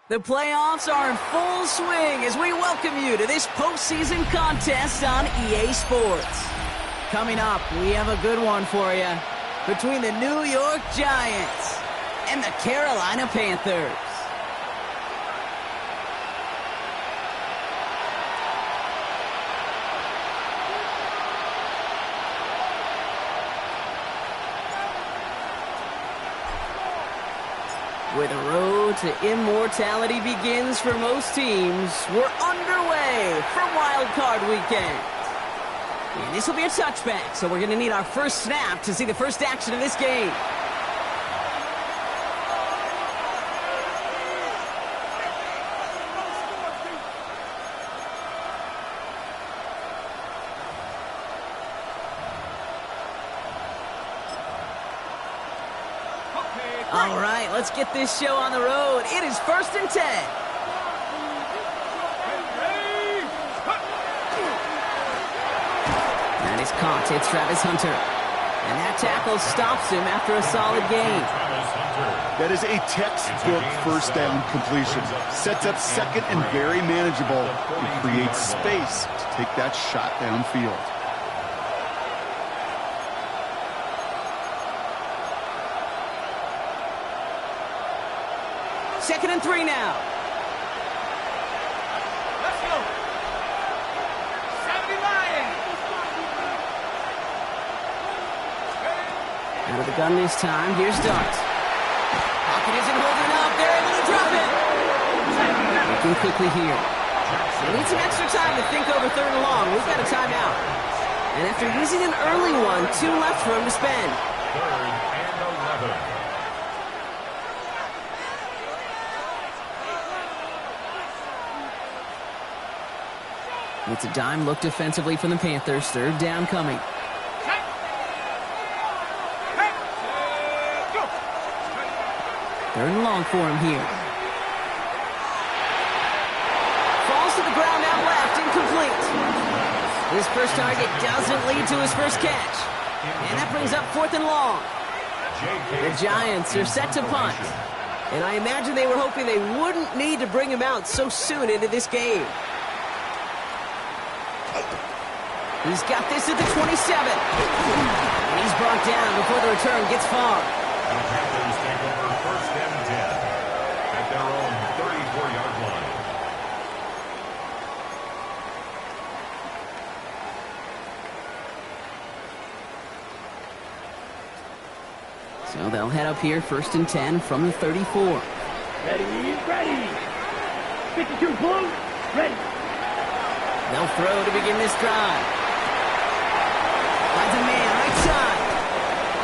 The playoffs are in full swing as we welcome you to this postseason contest on EA Sports. Coming up, we have a good one for you between the New York Giants and the Carolina Panthers. Where the road to immortality begins for most teams, we're underway for Wildcard Weekend. And this will be a touchback, so we're going to need our first snap to see the first action of this game. All right, let's get this show on the road. It is 1st and 10. That is caught. It's Travis Hunter. And that tackle stops him after a solid gain. That is a textbook first down completion. Sets up second and very manageable. It creates space to take that shot downfield. Second and 3 now. Let's go. 70 Lions. Out of the gun this time. Here's Dart. Pocket isn't holding up. They're able to drop it. Looking quickly here. They need some extra time to think over 3rd and long. We've got a timeout. And after using an early one, 2 left for him to spend. 3rd and 11. It's a dime look defensively from the Panthers. 3rd down coming. 3rd and long for him here. Falls to the ground out left, incomplete. His first target doesn't lead to his first catch. And that brings up 4th and long. The Giants are set to punt. And I imagine they were hoping they wouldn't need to bring him out so soon into this game. He's got this at the 27. And he's brought down before the return gets far. The Panthers take over 1st and 10 at their own 34-yard line. So they'll head up here 1st and 10 from the 34. Ready. 52 blue. Ready. They'll throw to begin this drive. Finds a man right side.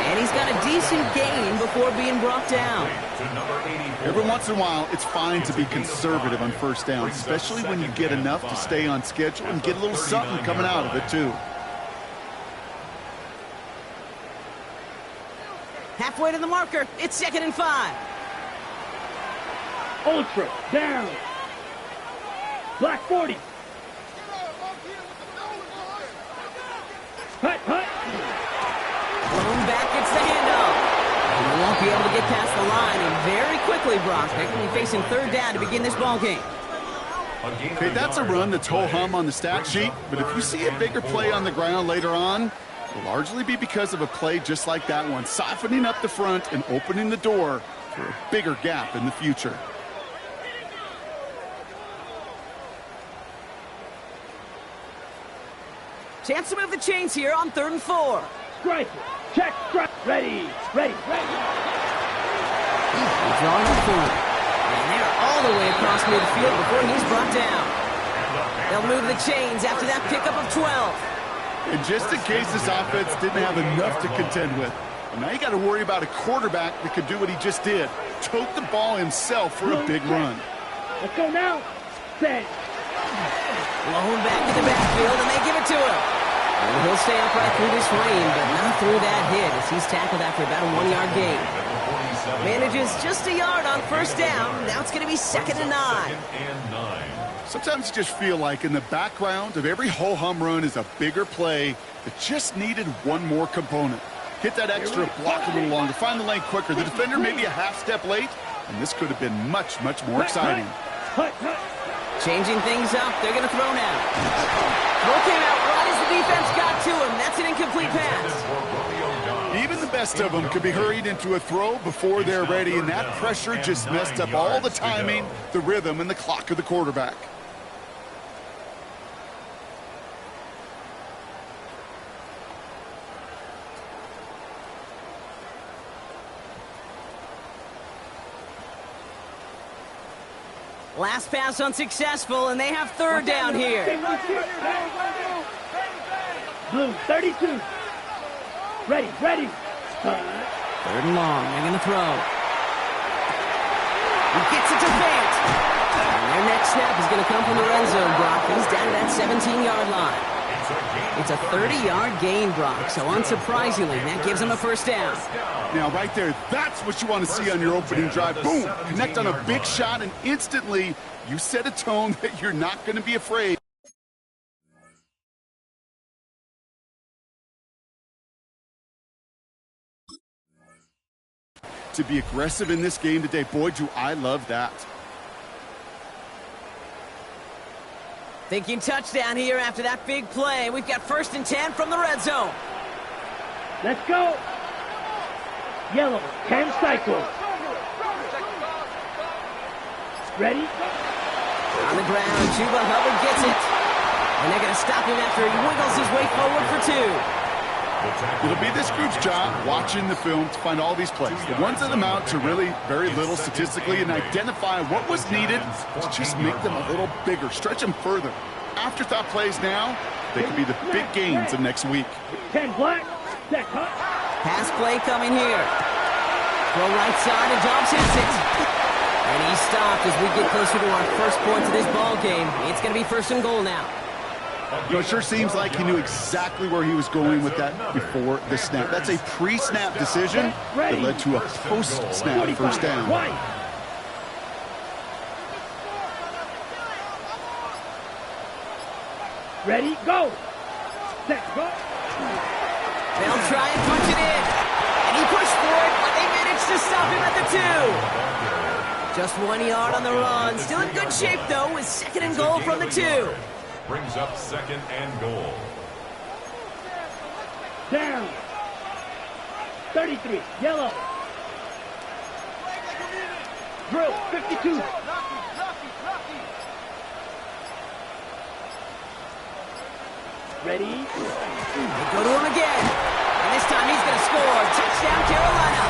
And he's got a decent gain before being brought down. Every once in a while, it's fine to be conservative on 1st down, especially when you get enough to stay on schedule and get a little something coming out of it, too. Halfway to the marker. It's 2nd and 5. Ultra. Down. Black 40. Hut. Thrown back, it's the handoff. And they won't be able to get past the line. And very quickly, Brock, they're going to be facing 3rd down to begin this ball game. Okay, that's a run that's ho-hum on the stat sheet, but if you see a bigger play on the ground later on, it'll largely be because of a play just like that one, softening up the front and opening the door for a bigger gap in the future. Chance to move the chains here on 3rd and 4. Strike. Check. Strike. Ready. They're drawing up for him. And they're all the way across midfield before he's brought down. They'll move the chains after that pickup of 12. And just in case this offense didn't have enough to contend with, well, now you got to worry about a quarterback that could do what he just did. Tote the ball himself for a big run. Let's go now. Set. Blown back to the backfield, and they give it to him. And he'll stay upright through this rain, but not through that hit as he's tackled after about a 1-yard gain. Manages just a yard on first down. Now it's going to be 2nd and 9. Sometimes you just feel like in the background of every ho-hum run is a bigger play that just needed one more component. Hit that extra block a little longer, find the lane quicker. The defender may be a half step late, and this could have been much, much more exciting. Changing things up, they're going to throw now. Throw came out right as the defense got to him. That's an incomplete pass. Even the best of them could be hurried into a throw before they're ready, and that pressure just messed up all the timing, the rhythm, and the clock of the quarterback. Last pass unsuccessful, and they have 3rd down here. Blue, 32. Ready. 3rd and long. They're going to throw. He gets it to Fant. And their next snap is going to come from the red zone, Brock. He's down to that 17-yard line. It's a 30-yard gain, Brock, so unsurprisingly, that gives him a 1st down. Now, right there, that's what you want to see on your opening drive. Boom! Connect on a big shot, and instantly, you set a tone that you're not going to be afraid. To be aggressive in this game today, boy, do I love that. Thinking touchdown here after that big play. We've got 1st and 10 from the red zone. Let's go. Yellow, 10 cycles. Ready? On the ground, Chuba Hubbard gets it. And they're going to stop him after he wiggles his way forward for 2. It'll be this group's job, watching the film, to find all these plays. The ones that amount to really very little statistically, and identify what was needed to just make them a little bigger, stretch them further. Afterthought plays now, they could be the big gains of next week. 10 black, set cut. Pass play coming here. Throw right side, and Dobbs hits it. And he stopped as we get closer to our first points of this ball game. It's going to be 1st and goal now. You know, it sure seems like he knew exactly where he was going with that before the snap. That's a pre-snap decision that led to a post-snap 1st down. Ready, go. Set, go. They'll try and punch it in. And he pushed for it, but they managed to stop him at the 2. Just 1 yard on the run. Still in good shape, though, with 2nd and goal from the 2. Brings up 2nd and goal. Down. 33, yellow. Drill, 52. Ready? They go to him again. And this time he's going to score. Touchdown, Carolina.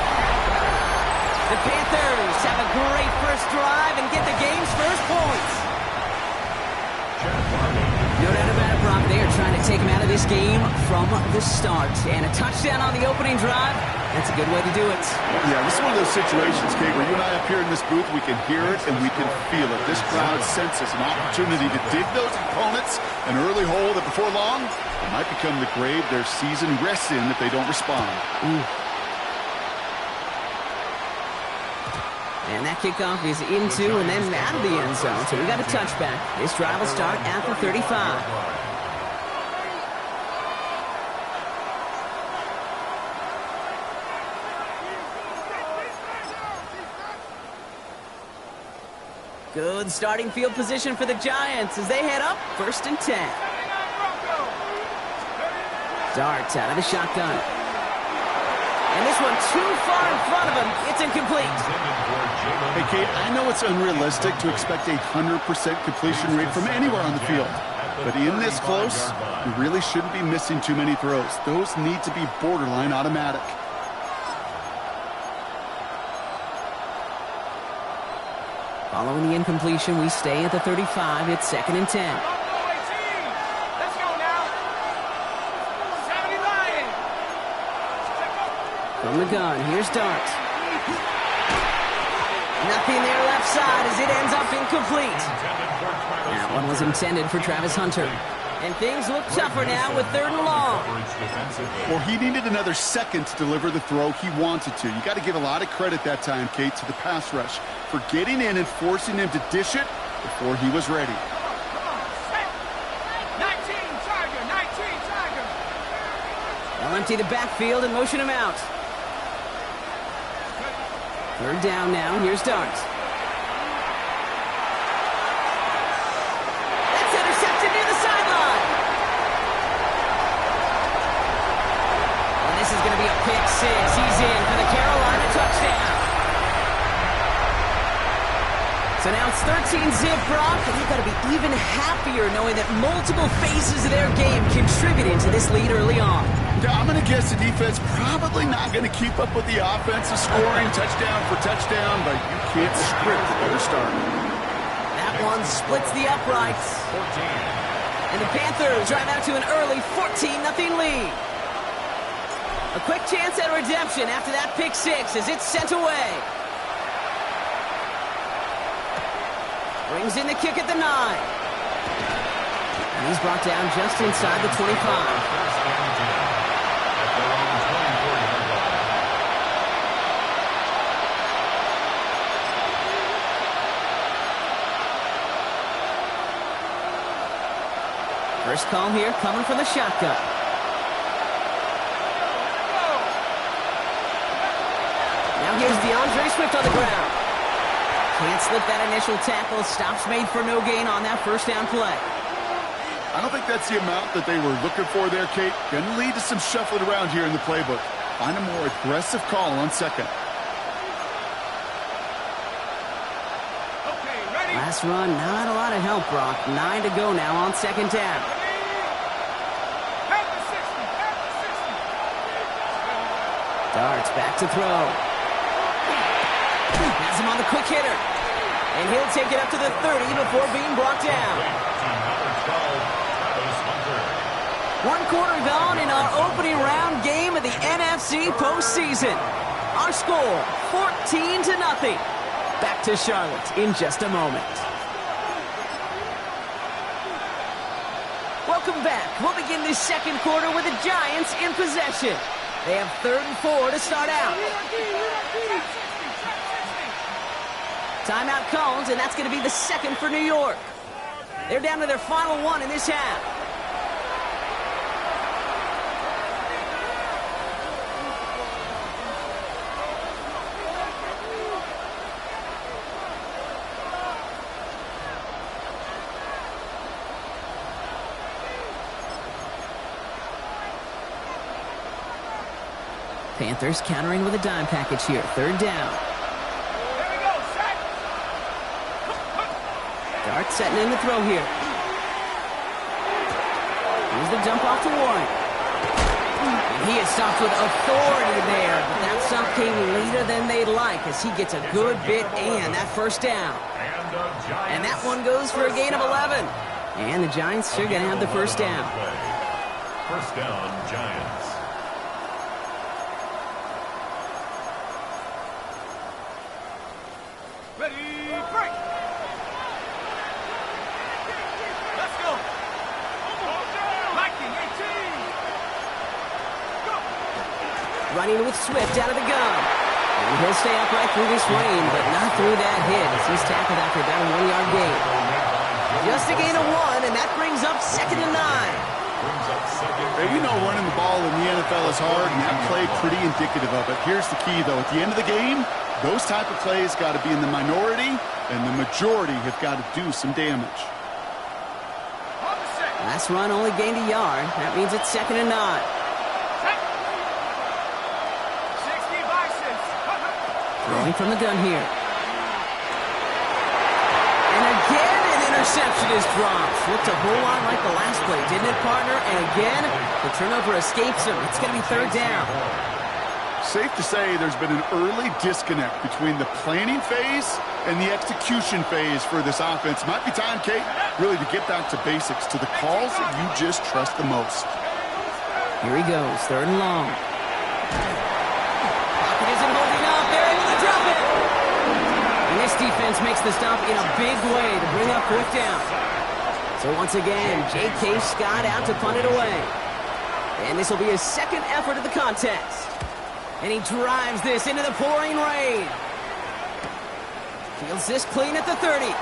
The Panthers have a great first drive and get the game's first points. No doubt about it, Brock. They are trying to take him out of this game from the start. And a touchdown on the opening drive, that's a good way to do it. Yeah, this is one of those situations, Kate, where you and I up here in this booth, we can hear it and we can feel it. This crowd senses an opportunity to dig those opponents an early hole that before long it might become the grave their season rests in if they don't respond. Ooh. And that kickoff is into and then out of the end zone. So we got a touchback. This drive will start at the 35. Good starting field position for the Giants as they head up 1st and 10. Darts out of the shotgun. And this one too far in front of him. It's incomplete. Hey, Kate, I know it's unrealistic to expect a 100% completion rate from anywhere on the field. But in this close, you really shouldn't be missing too many throws. Those need to be borderline automatic. Following the incompletion, we stay at the 35. It's 2nd and 10. Let's go now. 79. From the gun, here's Dart. Nothing there left side as it ends up incomplete. That one was intended for Travis Hunter. And things look tougher now with 3rd and long. Well, he needed another second to deliver the throw he wanted to. You got to give a lot of credit that time, Kate, to the pass rush for getting in and forcing him to dish it before he was ready. 19 Tiger. They'll empty the backfield and motion him out. 3rd down now. Here's Dart. That's intercepted near the sideline. And this is going to be a pick 6. He's in for the Carolina touchdown. So now it's 13-zip, Brock, and you've got to be even happier knowing that multiple phases of their game contributed to this lead early on. Yeah, I'm going to guess the defense probably not going to keep up with the offensive scoring touchdown for touchdown, but you can't script their start. That one splits the uprights. 14. And the Panthers drive out to an early 14-0 lead. A quick chance at redemption after that pick 6 as it's sent away. Brings in the kick at the 9. And he's brought down just inside the 25. First call here coming from the shotgun. Now here's DeAndre Swift on the ground. Can't slip that initial tackle. Stops made for no gain on that first down play. I don't think that's the amount that they were looking for there, Kate. Going to lead to some shuffling around here in the playbook. Find a more aggressive call on second. Okay, ready? Last run, not a lot of help, Brock. 9 to go now on 2nd down. Darts back to throw. Has him on the quick hitter. And he'll take it up to the 30 before being brought down. 1 quarter gone in our opening round game of the NFC postseason. Our score, 14-0. Back to Charlotte in just a moment. Welcome back. We'll begin this 2nd quarter with the Giants in possession. They have 3rd and 4 to start out. Timeout called, and that's going to be the 2nd for New York. They're down to their final 1 in this half. Panthers countering with a dime package here. 3rd down. Here we go, set. Dart setting in the throw here. Here's the dump off to Warren. And he is stopped with authority there, but that stop came later than they'd like as he gets a good bit and that first down. And that one goes for a gain of 11. And the Giants are going to have the first down. First down, Giants. Ready, break. Let's go. Viking 18. Go. Running with Swift out of the gun. And he'll stay upright through this rain, but not through that hit as he's tackled after about a 1-yard gain. Just a gain of 1, and that brings up 2nd and 9. Hey, we know running the ball in the NFL is hard, and that play pretty indicative of it. Here's the key, though. At the end of the game, those type of plays got to be in the minority, and the majority have got to do some damage. Last run only gained a yard. That means it's 2nd and 9. 60 by 6. Throwing from the gun here. And again, an interception is dropped. Looked a whole lot like the last play, didn't it, partner? And again, the turnover escapes him. It's going to be 3rd down. Safe to say there's been an early disconnect between the planning phase and the execution phase for this offense. Might be time, Kate, really to get back to basics, to the calls that you just trust the most. Here he goes, 3rd and long. Pocket isn't holding up. They're able to drop it. And This defense makes the stop in a big way to bring up 4th down. So once again, J.K. Scott out to punt it away. And this will be his 2nd effort of the contest. And he drives this into the pouring rain. Fields this clean at the 30. And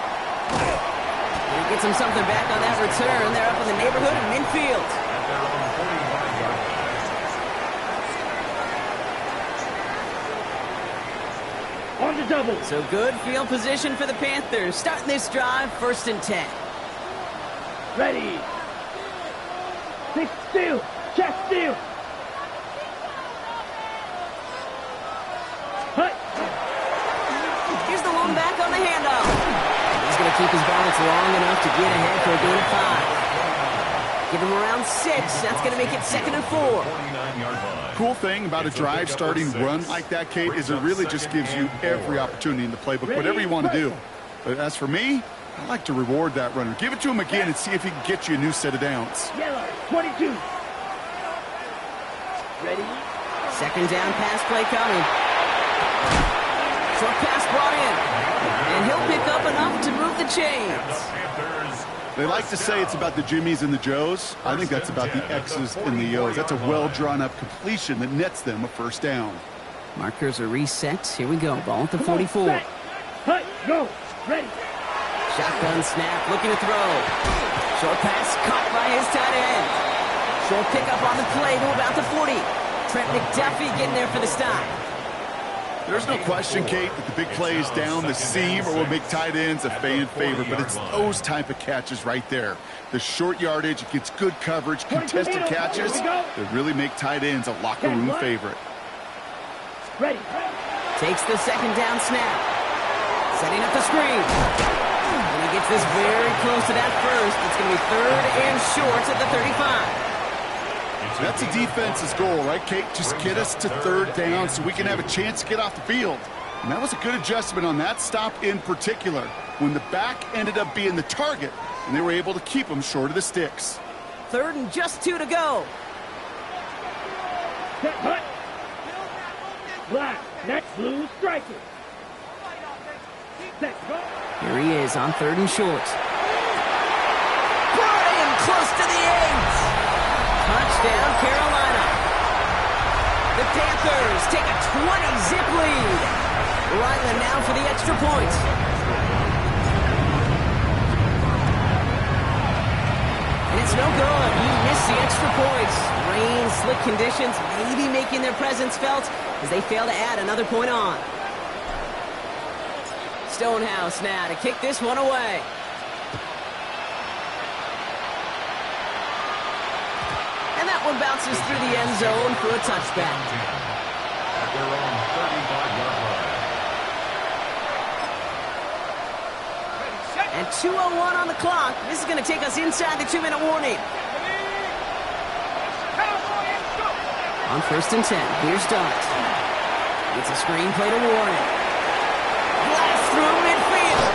he gets him something back on that return. They're up in the neighborhood of midfield. At their own 45-yard line. On the double. So good field position for the Panthers. Starting this drive, 1st and 10. Ready. Sit still. Chest still. Hut. Here's the one back on the handoff. He's going to keep his balance long enough to get ahead for a gain of 5. Give him around 6. That's going to make it 2nd and 4. 49-yard line. Cool thing about a drive starting run like that, Kate, is it really just gives you every opportunity in the playbook, whatever you want to do. But as for me, I like to reward that runner. Give it to him again and see if he can get you a new set of downs. Yellow. 22. Ready. 2nd down pass play coming. Short pass brought in. And he'll pick up enough to move the chains. They like to say it's about the Jimmies and the Joes. I think that's about the X's and the O's. That's a well-drawn-up completion that nets them a 1st down. Markers are reset. Here we go. Ball at the 44. Set. Hut. Go. Ready. Shotgun snap. Looking to throw. Short pass caught by his tight end. Short pickup on the play to about the 40. Trent McDuffie getting there for the stop. There's no question, Kate, that the big plays down the seam or will make tight ends a fan favorite, but it's those type of catches right there. The short yardage, it gets good coverage, contested catches that really make tight ends a locker room favorite. Ready. Takes the 2nd down snap. Setting up the screen. And he gets this very close to that 1st. It's going to be 3rd and short at the 35. That's a defense's goal, right, Kate? Just get us to 3rd down so we can have a chance to get off the field. And that was a good adjustment on that stop in particular, when the back ended up being the target, and they were able to keep him short of the sticks. 3rd and just 2 to go. Set. Hut. Black. Next blue striker. Set. Go. Here he is on 3rd and short. Brought in close to the 8. Touchdown, Carolina. The Panthers take a 20-zip lead. Ryland now for the extra point. And it's no good. He missed the extra points. Rain, slick conditions, maybe making their presence felt as they fail to add another point on. Stonehouse now to kick this one away. And that one bounces through the end zone for a touchback. At their own 35-yard line. And 2:01 on the clock. This is going to take us inside the 2-minute warning. On 1st and 10, here's Dart. It's a screenplay to Warren. Blast through midfield.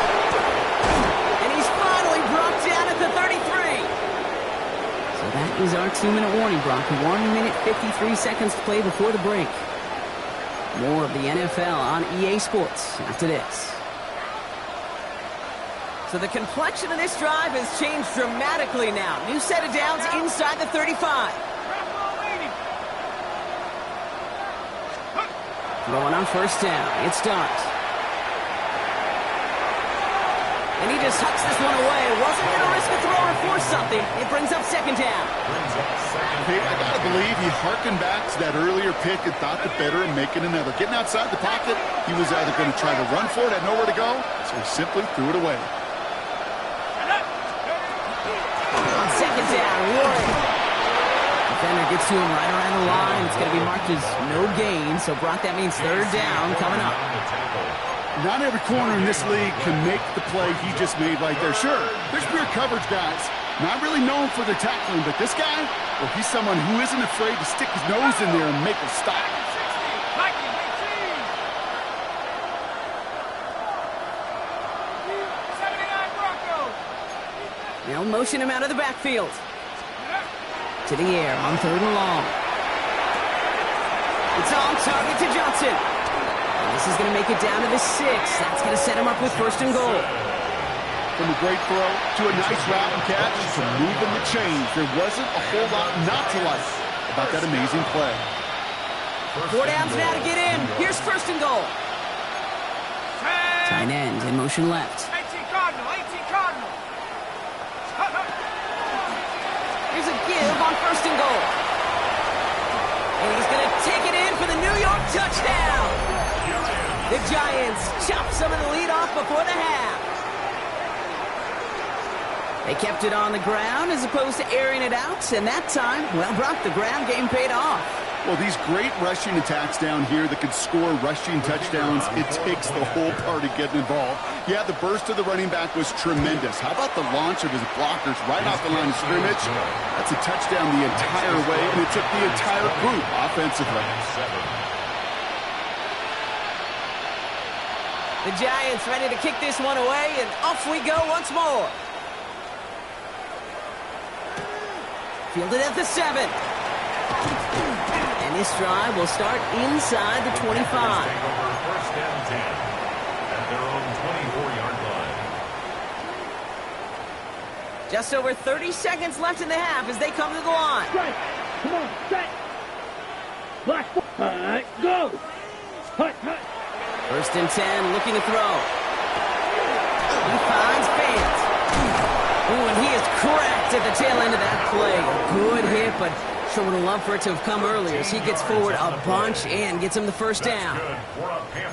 And he's finally brought down at the 33. So that is our 2-minute warning, Brock. 1 minute, 53 seconds to play before the break. More of the NFL on EA Sports after this. So the complexion of this drive has changed dramatically now. New set of downs inside the 35. Throwing on 1st down. It's Dart. And he just hucks this one away. Wasn't going to risk a throw or force something. It brings up 2nd down. Hey, I got to believe he harkened back to that earlier pick and thought the better of making another. Getting outside the pocket, he was either going to try to run for it, had nowhere to go, so he simply threw it away. On 2nd down, Warren. Defender gets to him right around the line. It's going to be marked as no gain, so Brock, that means 3rd down coming up. Not every corner in this league can make the play he just made right there. Sure, there's pure coverage guys. Not really known for their tackling, but this guy, well, he's someone who isn't afraid to stick his nose in there and make a stop. They'll motion him out of the backfield. To the air on 3rd and long. It's on target to Johnson. This is going to make it down to the 6. That's going to set him up with first and goal. From a great throw to a nice route and catch to moving the chains, there wasn't a whole lot not to like about that amazing play. 4 downs now to get in. Here's first and goal. Tight end in motion left. 18 Cardinal, 18 Cardinal. Here's a give on first and goal. And he's going to take it in for the New York touchdown. The Giants chop some of the lead off before the half. They kept it on the ground as opposed to airing it out, and that time, well, Brock, the ground game paid off. Well, these great rushing attacks down here that could score rushing touchdowns, it takes the whole party getting involved. Yeah, the burst of the running back was tremendous. How about the launch of his blockers right off the line of scrimmage? That's a touchdown the entire way, and it took the entire group offensively. The Giants ready to kick this one away, and off we go once more. Fielded at the 7. And this drive will start inside the 25. First and 10 at their own 24-yard line. Just over 30 seconds left in the half as they come to the line. Strike. Come on, set. Black. Go. Hut. First and 10, looking to throw. He finds Fant. Ooh, and he is cracked at the tail end of that play. Good hit, but sure would have loved for it to have come earlier as he gets forward a bunch and gets him the first down.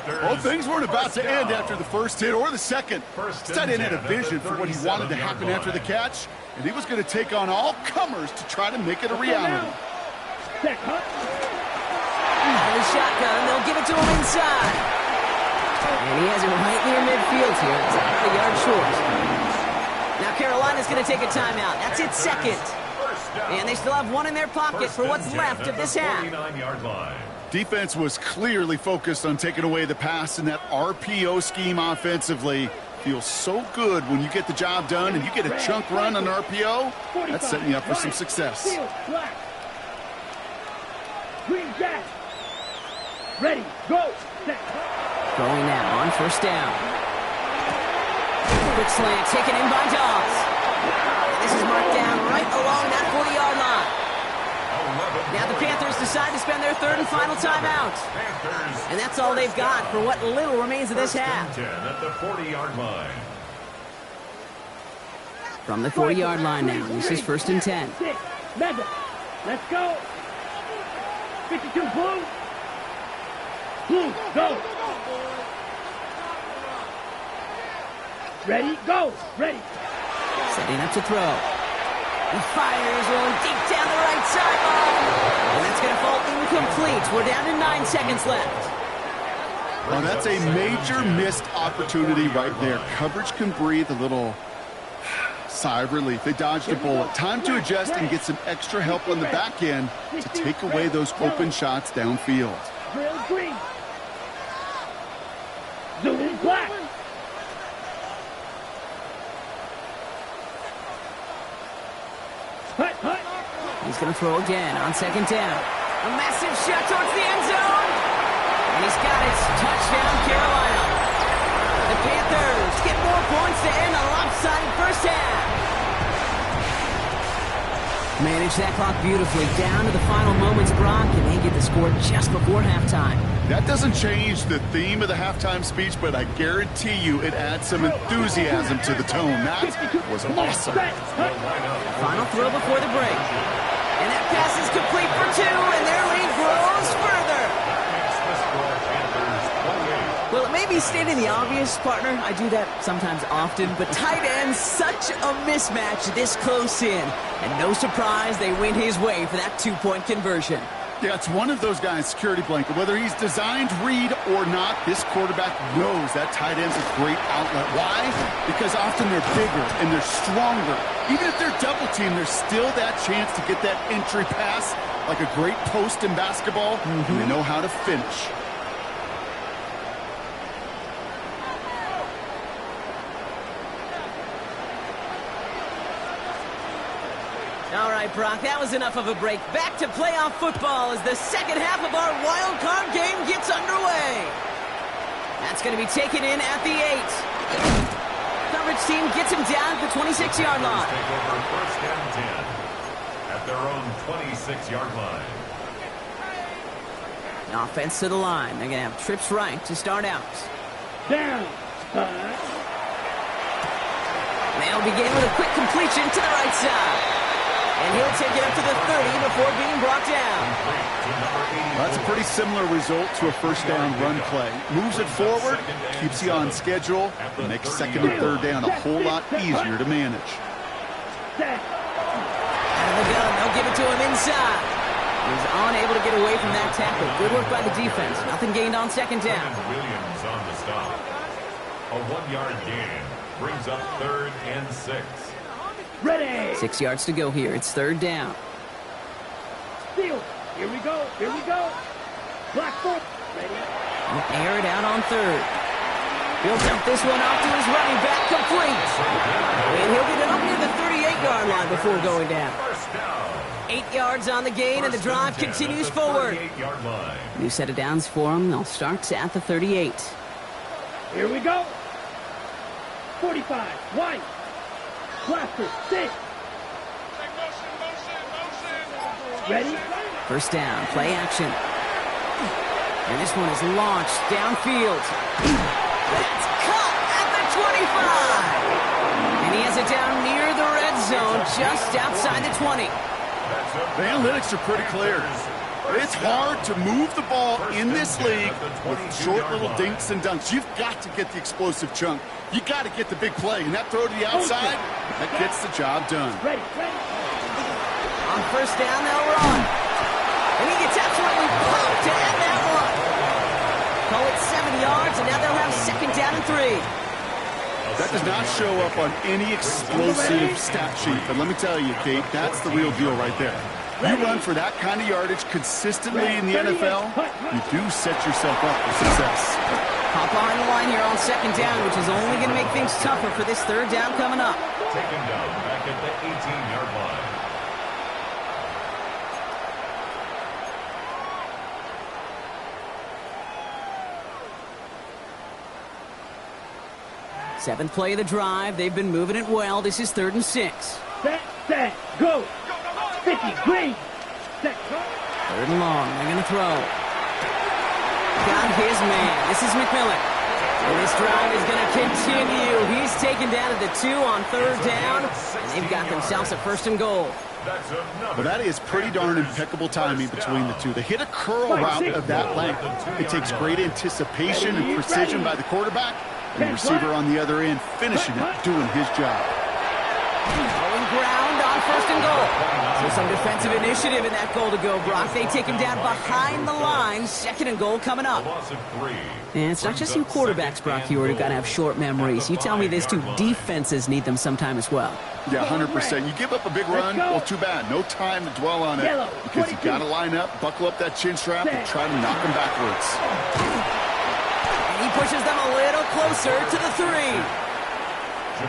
Well, things weren't about to end after the first hit or the second. Stud in had a vision for what he wanted to happen after the catch, and he was going to take on all comers to try to make it a reality. Set, hut. And the shotgun, they'll give it to him inside. And he has it right near midfield here. It's about a yard short. Now Carolina's going to take a timeout. That's its second. And they still have one in their pocket for what's left of this half. Defense was clearly focused on taking away the pass in that RPO scheme offensively. Feels so good when you get the job done and you get a chunk run on RPO. That's setting you up for some success. Black. Green jack. Ready, go. Set. Going now on first down. Quick slant taken in by Dobbs. This is marked down right along that 40-yard line. Now the Panthers decide to spend their third and final timeout. And that's all they've got for what little remains of this half. 10 at the 40-yard line. From the 40-yard line now, this is first and 10. Mega. Let's go. 52 blue. Blue, go. Ready, go. Ready. Setting up to throw. He fires one deep down the right sideline. And that's going to fall incomplete. We're down to 9 seconds left. Well, that's a major missed opportunity right there. Coverage can breathe a little sigh of relief. They dodged a bullet. Time to adjust and get some extra help on the back end to take away those open shots downfield. Drill green. Zoom black. Hut. He's going to throw again on second down. A massive shot towards the end zone. And he's got it. Touchdown, Carolina. The Panthers get more points to end a lopsided first half. Manage that clock beautifully down to the final moments, Brock, and they get the score just before halftime. That doesn't change the theme of the halftime speech, but I guarantee you it adds some enthusiasm to the tone. That was awesome. Final throw before the break. And that pass is complete for 2, and their lead grows further. Well, it may be stating the obvious, partner. I do that sometimes often, but tight ends, such a mismatch this close in. And no surprise, they win his way for that 2-point conversion. Yeah, it's one of those guys' security blanket. Whether he's designed read or not, this quarterback knows that tight end's a great outlet. Why? Because often they're bigger and they're stronger. Even if they're double teamed, there's still that chance to get that entry pass, like a great post in basketball, and they know how to finish. All right, Brock, that was enough of a break. Back to playoff football as the second half of our wild card game gets underway. That's going to be taken in at the 8. Coverage team gets him down at the 26-yard line. Take over first and 10 at their own 26-yard line. Offense to the line. They're going to have trips right to start out. Down. They'll begin with a quick completion to the right side. And he'll take it up to the 30 before being brought down. That's a pretty similar result to a first down run play. Moves it forward, keeps you on schedule, and makes second and third down a whole lot easier to manage. Out of the gun, they'll give it to him inside. He's unable to get away from that tackle. Good work by the defense. Nothing gained on second down. Williams on the stop. A 1-yard gain brings up third and 6. Ready. 6 yards to go here. It's third down. Steal. Here we go. Here we go. Black foot. Ready. He'll air it out on third. He'll dump this one off to his running back, complete. And he'll get it up near the 38-yard line before going down. 8 yards on the gain, and the drive continues forward. New set of downs for him. They'll start at the 38. Here we go. 45. White. Blaster. 6. Ready. First down, play action. And this one is launched downfield. That's caught at the 25. And he has it down near the red zone, just outside the 20. The analytics are pretty clear. It's hard to move the ball in this league with short little dinks and dunks. You've got to get the explosive chunk. You got to get the big play. And that throw to the outside, that gets the job done. Ready. On first down, they'll run. And he gets absolutely pumped to end that one. Call it 7 yards, and now they'll have second down and 3. That does not show up on any explosive stat sheet. But let me tell you, Kate, that's the real deal right there. You run for that kind of yardage consistently in the NFL, you do set yourself up for success. Hop on the line here on second down, which is only going to make things tougher for this third down coming up. Taken down back at the 18-yard line. Seventh play of the drive. They've been moving it well. This is 3rd and 6. Set, go. 50, green. Set, go. 3rd and long. They're going to throw. Got his man. This is McMillan. And this drive is going to continue. He's taken down at the 2 on 3rd down. And they've got themselves a 1st and goal. But that is pretty darn impeccable timing between the two. They hit a curl route of that length. It takes great anticipation and precision by the quarterback. And the receiver on the other end finishing it, doing his job. Going ground on 1st and goal. So some defensive initiative in that goal to go, Brock. They take him down behind the line. 2nd and goal coming up. And it's not just you quarterbacks, Brock, who got to have short memories. You tell me these two defenses need them sometime as well. Yeah, 100%. You give up a big run, well, too bad. No time to dwell on it because you got to line up, buckle up that chin strap, and try to knock them backwards. He pushes them a little closer to the 3.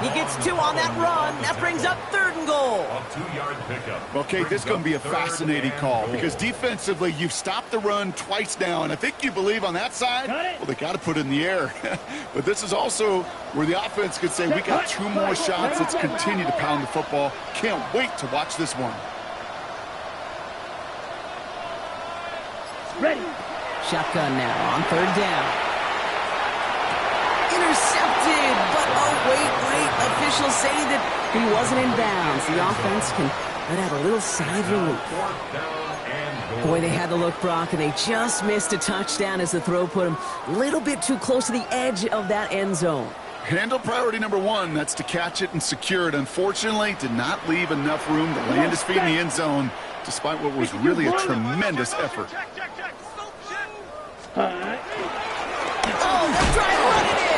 He gets 2 on that run. That brings up 3rd and goal. A 2-yard pickup. Okay, this is going to be a fascinating call because defensively, you've stopped the run twice now, and I think you believe on that side, well, they got to put it in the air. But this is also where the offense could say, we got 2 more shots. Let's continue to pound the football. Can't wait to watch this one. Ready. Shotgun now on 3rd down. Intercepted, but oh, wait. Officials say that he wasn't in bounds. The offense can let out a little sigh of relief. Boy, they had the look, Brock, and they just missed a touchdown as the throw put him a little bit too close to the edge of that end zone. Handle priority number 1, that's to catch it and secure it. Unfortunately, did not leave enough room to land his feet in the end zone, despite what was really a tremendous effort. Oh, they're trying to run it in.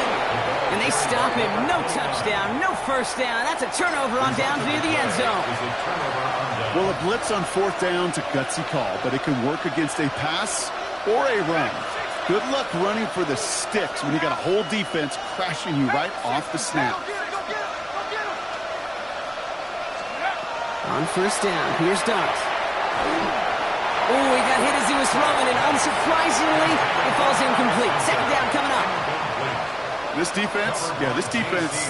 And they stop him. No touchdown, no first down. That's a turnover on downs near the end zone. Well, a blitz on 4th down's a gutsy call, but it can work against a pass or a run. Good luck running for the sticks when you got a whole defense crashing you right off the snap. On 1st down, here's Dart. Oh, he got hit as he was throwing, and unsurprisingly, it falls incomplete. 2nd down coming up. This defense,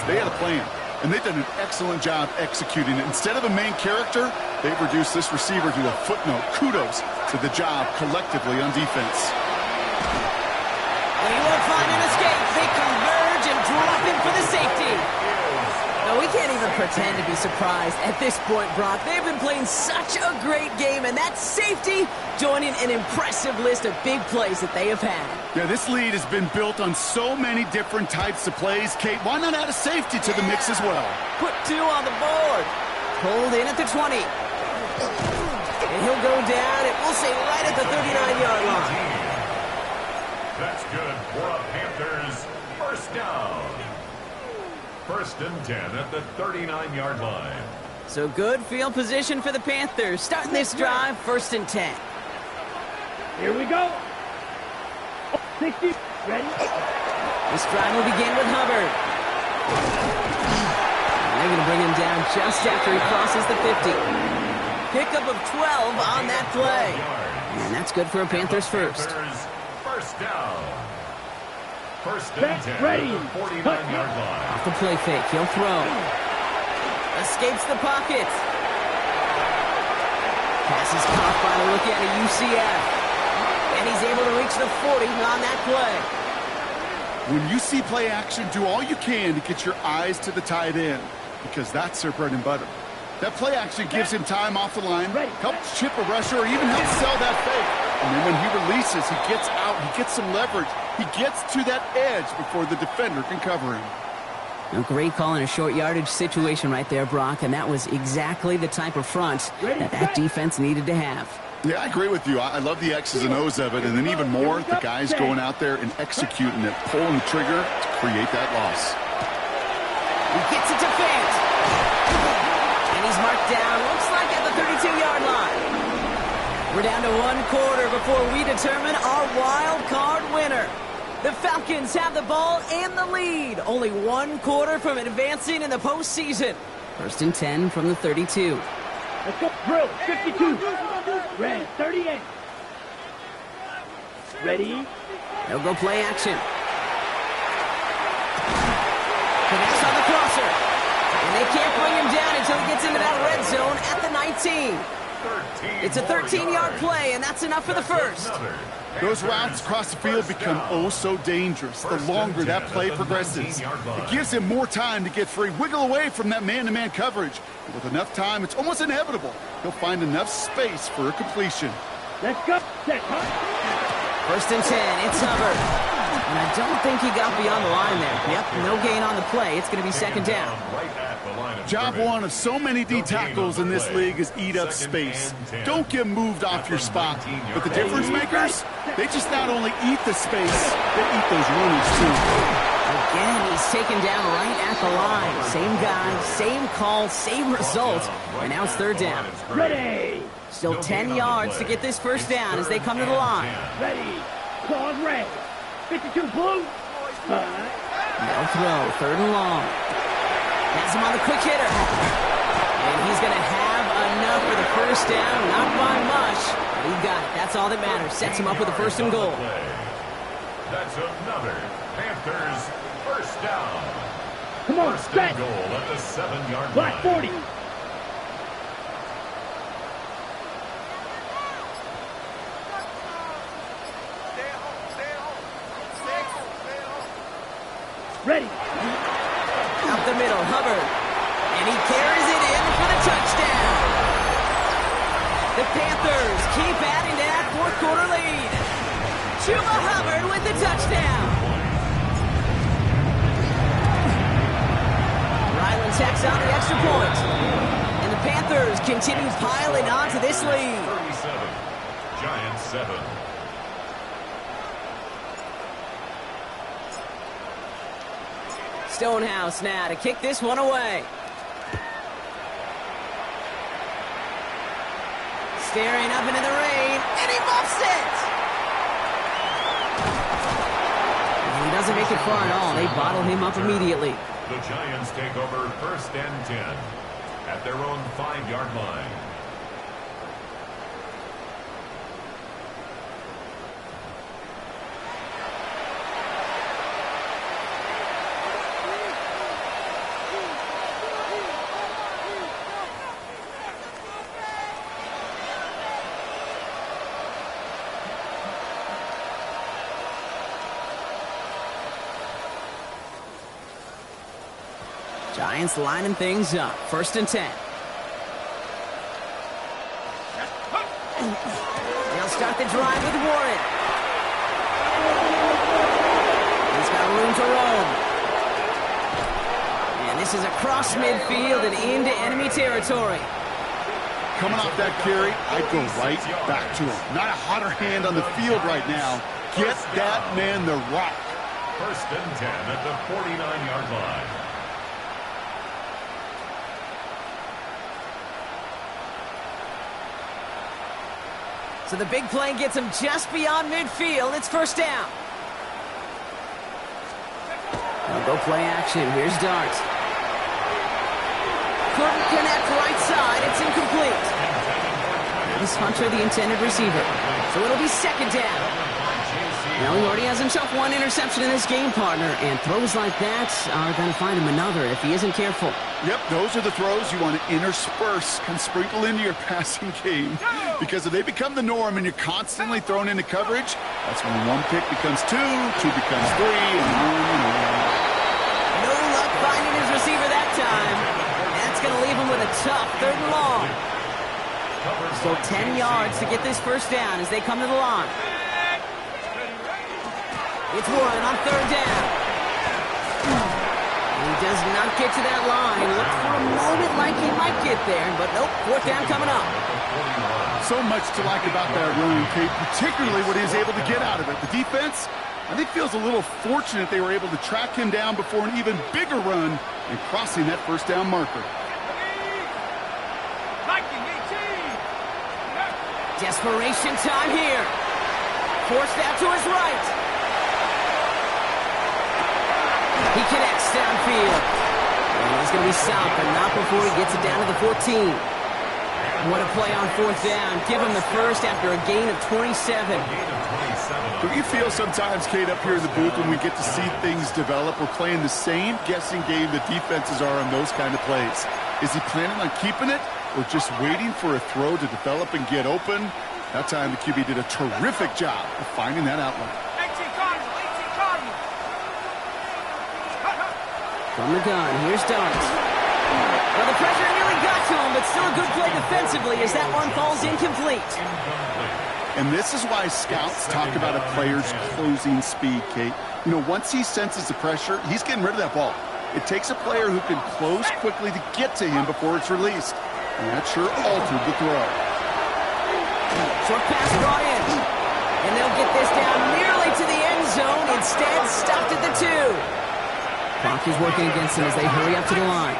they had a plan. And they've done an excellent job executing it. Instead of a main character, they've reduced this receiver to a footnote. Kudos to the job collectively on defense. He won't find an escape. They converge and drop him for the safety. No, we can't even pretend to be surprised at this point, Brock. They've been playing such a great game, and that safety joining an impressive list of big plays that they have had. Yeah, this lead has been built on so many different types of plays. Kate, why not add a safety to the mix as well? Put 2 on the board. Pulled in at the 20. And he'll go down, and we'll say right at the 39-yard line. That's good for a Panthers first down. 1st and 10 at the 39-yard line. So good field position for the Panthers. Starting this drive, 1st and 10. Here we go. 60. Ready? This drive will begin with Hubbard. They're going to bring him down just after he crosses the 50. Pickup of 12 on that play. And that's good for a Panthers first. First down. 1st and 10 ready. at the 49-yard line. Off the play fake, he'll throw. Escapes the pocket. Pass is caught by the rookie out of UCF. And he's able to reach the 40 on that play. When you see play action, do all you can to get your eyes to the tight end, because that's their bread and butter. That play action gives him time off the line, helps chip a rusher, or even helps sell that fake. And then when he releases, he gets out, he gets some leverage. He gets to that edge before the defender can cover him. A great call in a short yardage situation right there, Brock, and that was exactly the type of front that defense needed to have. Yeah, I agree with you. I love the X's and O's of it, and then even more, the guys going out there and executing it, pulling the trigger to create that loss. He gets it to Fant. And he's marked down, looks like at the 32-yard line. We're down to 1 quarter before we determine our wild card winner. The Falcons have the ball and the lead. Only 1 quarter from advancing in the postseason. 1st and 10 from the 32. Let's go. Drill. 52. Ready. 38. Ready. They'll go play action. Connects on the crosser. And they can't bring him down until he gets into that red zone at the 19. It's a 13-yard play, and that's enough for the first. Those routes across the field become oh so dangerous the longer that play progresses. It gives him more time to get free, wiggle away from that man-to-man coverage. And with enough time, it's almost inevitable he'll find enough space for a completion. Let's go. Set. 1st and 10, it's Hubbard. And I don't think he got beyond the line there. Yep, no gain on the play. It's going to be 2nd down. Job one of so many D tackles in this league is eat up space. Don't get moved off your spot. But the difference makers, they just not only eat the space, they eat those runners too. Again, he's taken down right at the line. Same guy, same call, same result. And now it's 3rd down. Ready. Still 10 yards to get this first down as they come to the line. Ready. Claws red. 52 blue. They'll throw. 3rd and long. Has him on the quick hitter. And he's going to have enough for the first down. Not by much, but he got it. That's all that matters. Sets him up with a 1st and goal. That's another Panthers first down. Come on, 1st set. and goal at the 7-yard line. Black 40. Ready. Up the middle, Hubbard. And he carries it in for the touchdown. The Panthers keep adding to that 4th quarter lead. Chuba Hubbard with the touchdown. Ryland tacks on the extra point. And the Panthers continue piling on to this lead. 37, Giants 7. Stonehouse now to kick this one away. Staring up into the rain, and he muffs it! And he doesn't make it far at all. They bottle him up immediately. The Giants take over 1st and 10 at their own 5-yard line. Giants lining things up. 1st and 10. They'll start the drive with Warren. He's got room to roam. And this is across midfield and into enemy territory. Coming off that carry, I'd go right back to him. Not a hotter hand on the field right now. Get that man the rock. 1st and 10 at the 49-yard line. So the big play gets him just beyond midfield. It's 1st down. They'll go play action. Here's Dart. Couldn't connect right side. It's incomplete. This Hunter, the intended receiver. So it'll be 2nd down. Now he already has himself 1 interception in this game, partner, and throws like that are going to find him another if he isn't careful. Yep, those are the throws you want to intersperse and sprinkle into your passing game, because if they become the norm and you're constantly thrown into coverage, that's when 1 pick becomes 2, 2 becomes 3, and on. No luck finding his receiver that time. That's going to leave him with a tough 3rd and long. So 10 yards to get this 1st down as they come to the line. It's Warren on 3rd down. He does not get to that line. Looked for a moment like he might get there, but nope, 4th down coming up. So much to like about that run, Kate, particularly what he was able to get out of it. The defense, I think, feels a little fortunate they were able to track him down before an even bigger run and crossing that 1st down marker. Desperation time here. Forced out to his right. He connects downfield. And he's going to be stopped, but not before he gets it down to the 14. What a play on 4th down. Give him the 1st after a gain of 27. Do you feel sometimes, Kate, up here in the booth when we get to see things develop, we're playing the same guessing game the defenses are on those kind of plays? Is he planning on keeping it or just waiting for a throw to develop and get open? That time the QB did a terrific job of finding that outlet. 18 Cardinal, 18 Cardinal. From the gun, here's Dart. Well, the pressure nearly got to him, but still a good play defensively as that one falls incomplete. And this is why scouts talk about a player's closing speed, Kate. You know, once he senses the pressure, he's getting rid of that ball. It takes a player who can close quickly to get to him before it's released. And that sure altered the throw. Short pass brought in. And they'll get this down nearly to the end zone. Instead, stopped at the 2. Clock is working against them as they hurry up to the line.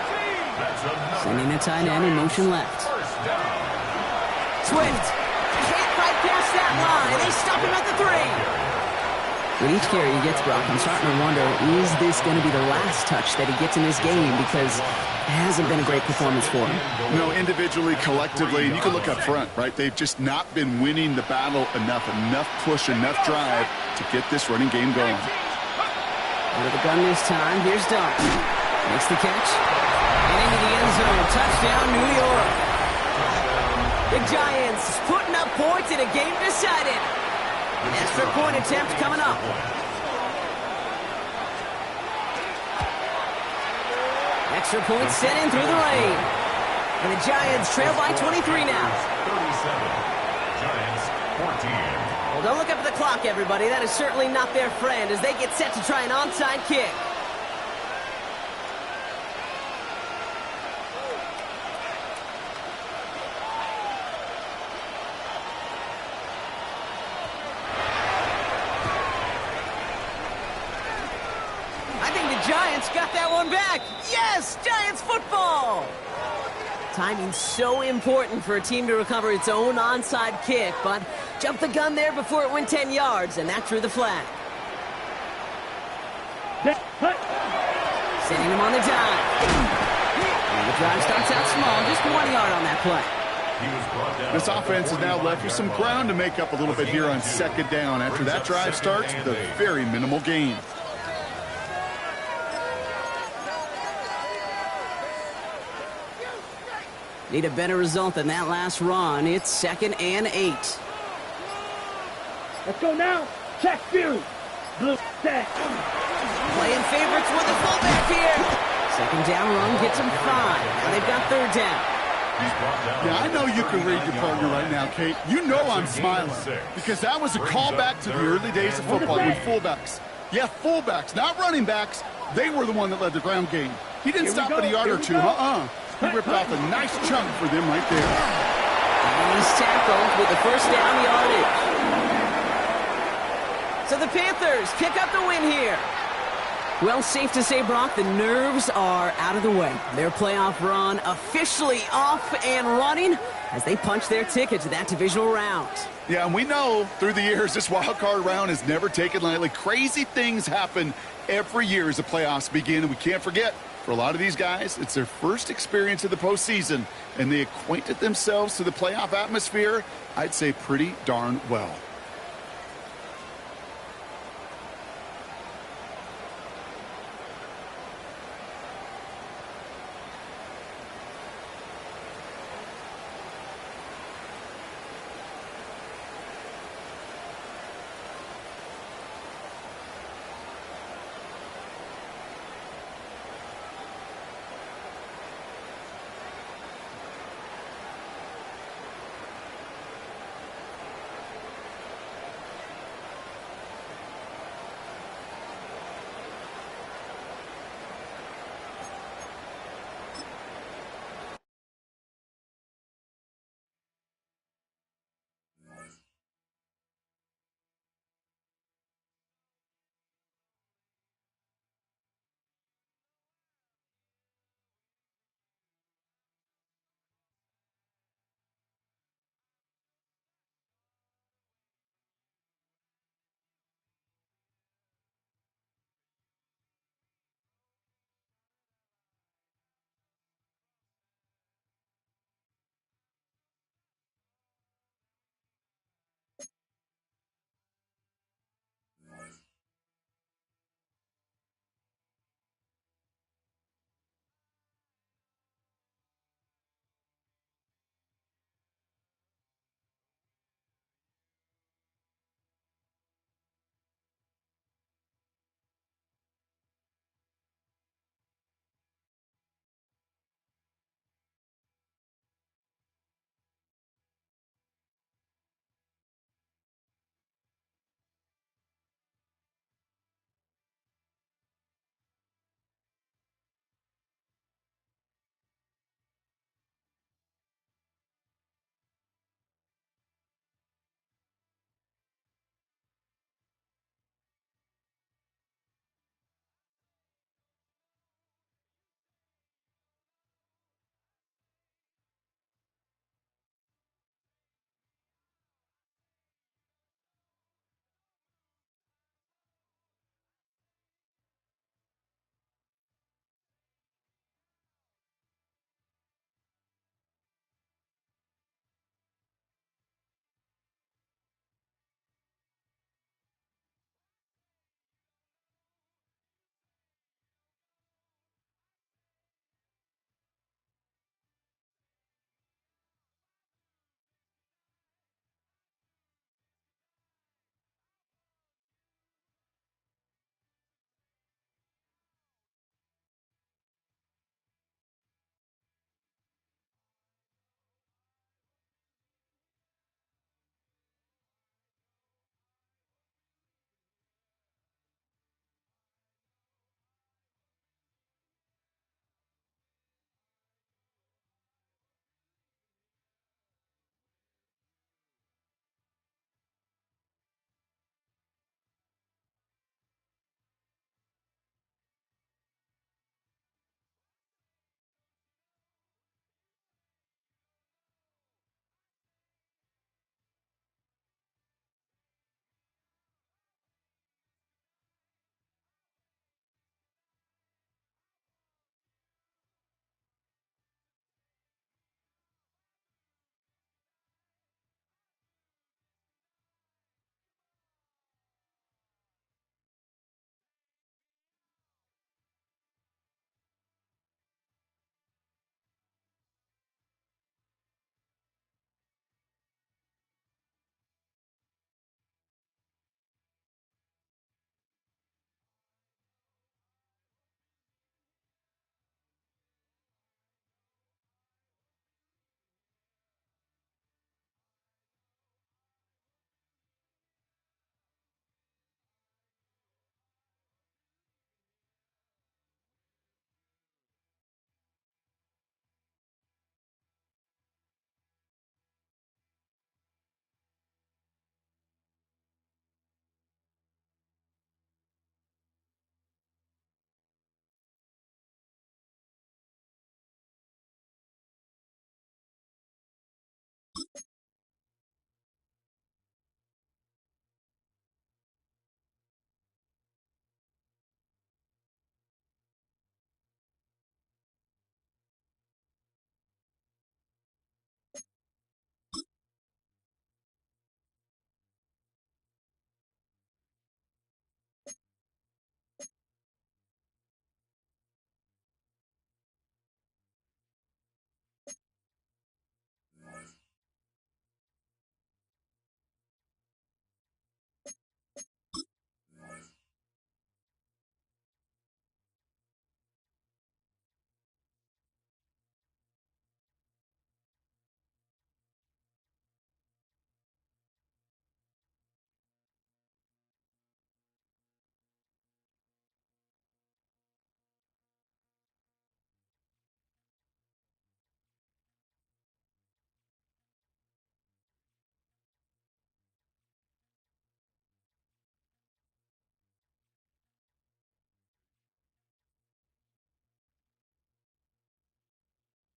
Sending the tight end in motion left. Swift can't fight past that line. They stop him at the 3. With each carry he gets, Brock, I'm starting to wonder, is this going to be the last touch that he gets in this game? Because it hasn't been a great performance for him. You know, individually, collectively, and you can look up front, right? They've just not been winning the battle enough push, enough drive to get this running game going. Under the gun this time, here's Dart. Makes the catch. And into the end zone. Touchdown, New York. The Giants putting up points in a game decided. An extra point attempt coming up. Extra point set in through the lane. And the Giants trail by 23 now. 37. Giants 14. Well, don't look up at the clock, everybody. That is certainly not their friend as they get set to try an onside kick. I think the Giants got that one back. Yes, Giants football. Timing so important for a team to recover its own onside kick, but jumped the gun there before it went 10 yards, and that drew the flag. Sending him on the dive. And the drive starts out small, just 1 yard on that play. This offense is now left with some ground to make up a little bit here on 2nd down. After that drive starts with a very minimal gain. Need a better result than that last run. It's 2nd and 8. Let's go now. Check view. Blue set. Playing favorites with the fullback here. Second down run gets them 5. Now they've got third down. Yeah, I know you can read your partner right now, Kate. You know I'm smiling because that was a callback to the early days of football when fullbacks, not running backs, they were the one that led the ground game. He didn't stop at a yard or two, He ripped off a nice chunk for them right there. And he's tackled with the first down yardage. So the Panthers pick up the win here. Well, safe to say, Brock, the nerves are out of the way. Their playoff run officially off and running as they punch their ticket to that divisional round. Yeah, and we know through the years this wild card round is never taken lightly. Crazy things happen every year as the playoffs begin, and we can't forget, for a lot of these guys, it's their first experience of the postseason, and they acquainted themselves to the playoff atmosphere, I'd say pretty darn well.